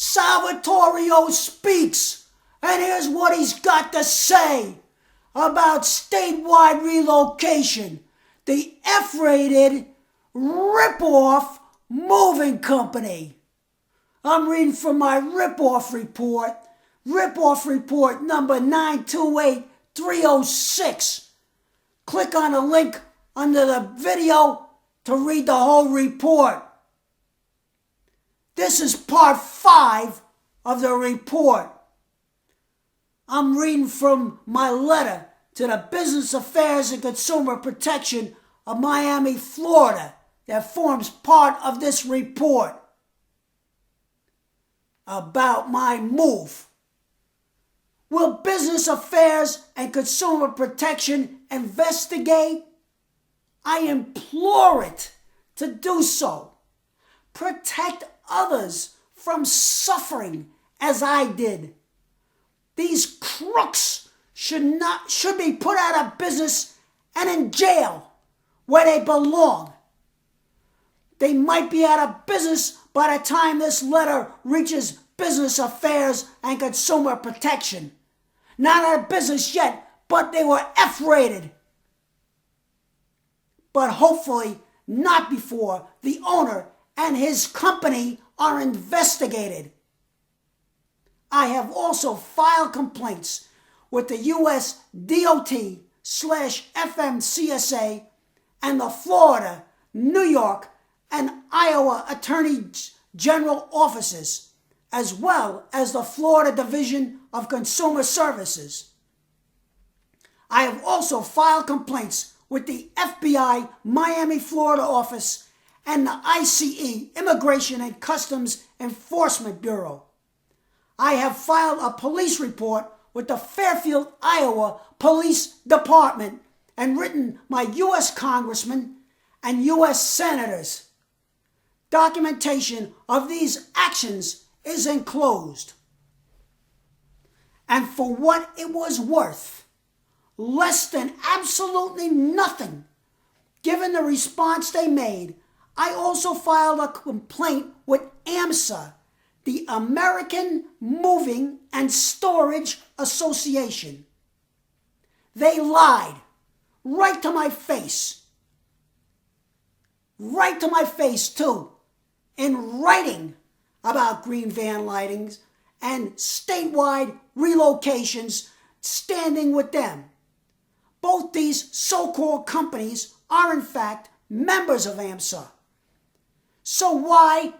Salvatorio speaks, and here's what he's got to say about statewide relocation, the F-rated Ripoff moving company. I'm reading from my Ripoff Report, Ripoff Report number 928306. Click on the link under the video to read the whole report. This is part 5 of the report. I'm reading from my letter to the Business Affairs and Consumer Protection of Miami, Florida, that forms part of this report about my move. Will Business Affairs and Consumer Protection investigate? I implore it to do so. Protect others from suffering as I did. These crooks should be put out of business and in jail where they belong. They might be out of business by the time this letter reaches Business Affairs and Consumer Protection. Not out of business yet, but they were F-rated. But hopefully not before the owner and his company are investigated. I have also filed complaints with the U.S. DOT/FMCSA and the Florida, New York, and Iowa Attorney General offices, as well as the Florida Division of Consumer Services. I have also filed complaints with the FBI Miami, Florida office and the ICE, Immigration and Customs Enforcement Bureau. I have filed a police report with the Fairfield, Iowa Police Department and written my U.S. congressmen and U.S. senators. Documentation of these actions is enclosed. And for what it was worth, less than absolutely nothing, given the response they made, I also filed a complaint with AMSA, the American Moving and Storage Association. They lied right to my face. Right to my face, too, in writing about green van lightings and statewide relocations, standing with them. Both these so-called companies are in fact members of AMSA. So why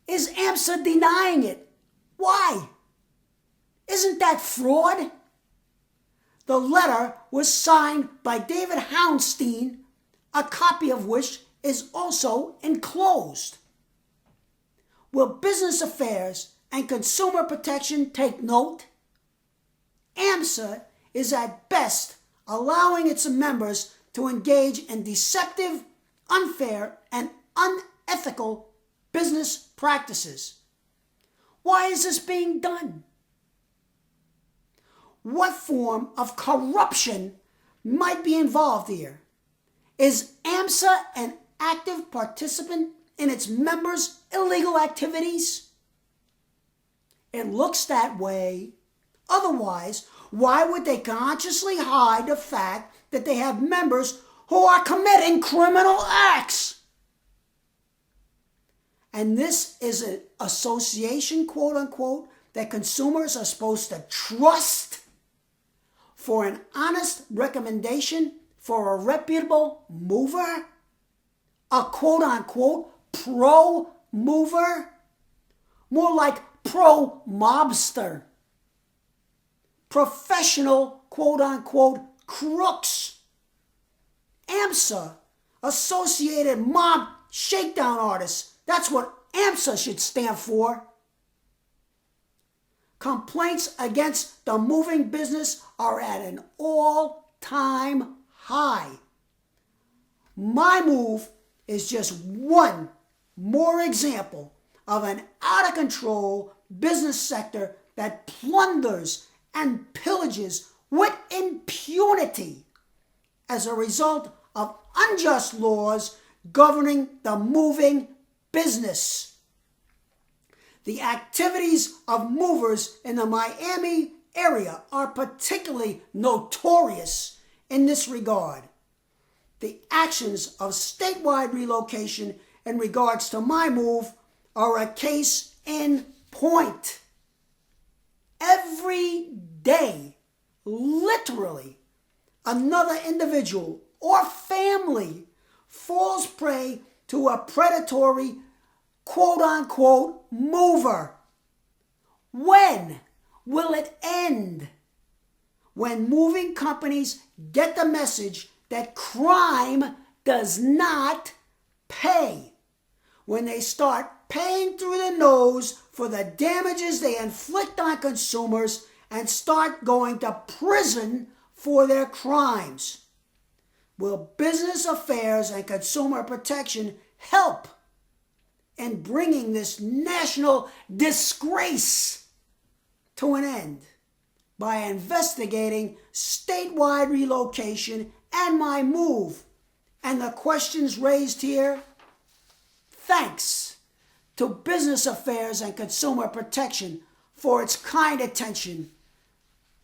is AMSA denying it? Why? Isn't that fraud? The letter was signed by David Houndstein, a copy of which is also enclosed. Will Business Affairs and Consumer Protection take note? AMSA is at best allowing its members to engage in deceptive, unfair, and unethical business practices. Why is this being done? What form of corruption might be involved here? Is AMSA an active participant in its members' illegal activities? It looks that way. Otherwise, why would they consciously hide the fact that they have members who are committing criminal acts? And this is an association, quote unquote, that consumers are supposed to trust for an honest recommendation for a reputable mover? A quote unquote pro-mover? More like pro-mobster. Professional, quote unquote, crooks. AMSA, Associated Mob Shakedown Artists. That's what AMSA should stand for. Complaints against the moving business are at an all-time high. My move is just one more example of an out-of-control business sector that plunders and pillages with impunity as a result of unjust laws governing the moving business. The activities of movers in the Miami area are particularly notorious in this regard. The actions of statewide relocation in regards to my move are a case in point. Every day, literally, another individual or family falls prey to a predatory, quote-unquote, mover. When will it end? When moving companies get the message that crime does not pay. When they start paying through the nose for the damages they inflict on consumers and start going to prison for their crimes. Will Business Affairs and Consumer Protection help in bringing this national disgrace to an end by investigating statewide relocation and my move and the questions raised here? Thanks to Business Affairs and Consumer Protection for its kind attention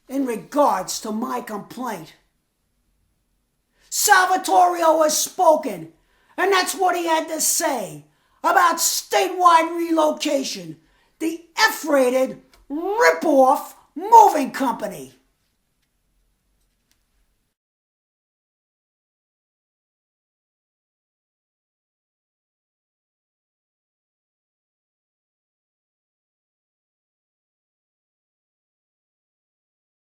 in regards to my complaint. Salvatorio has spoken, and that's what he had to say about statewide relocation, the F-rated Ripoff moving company.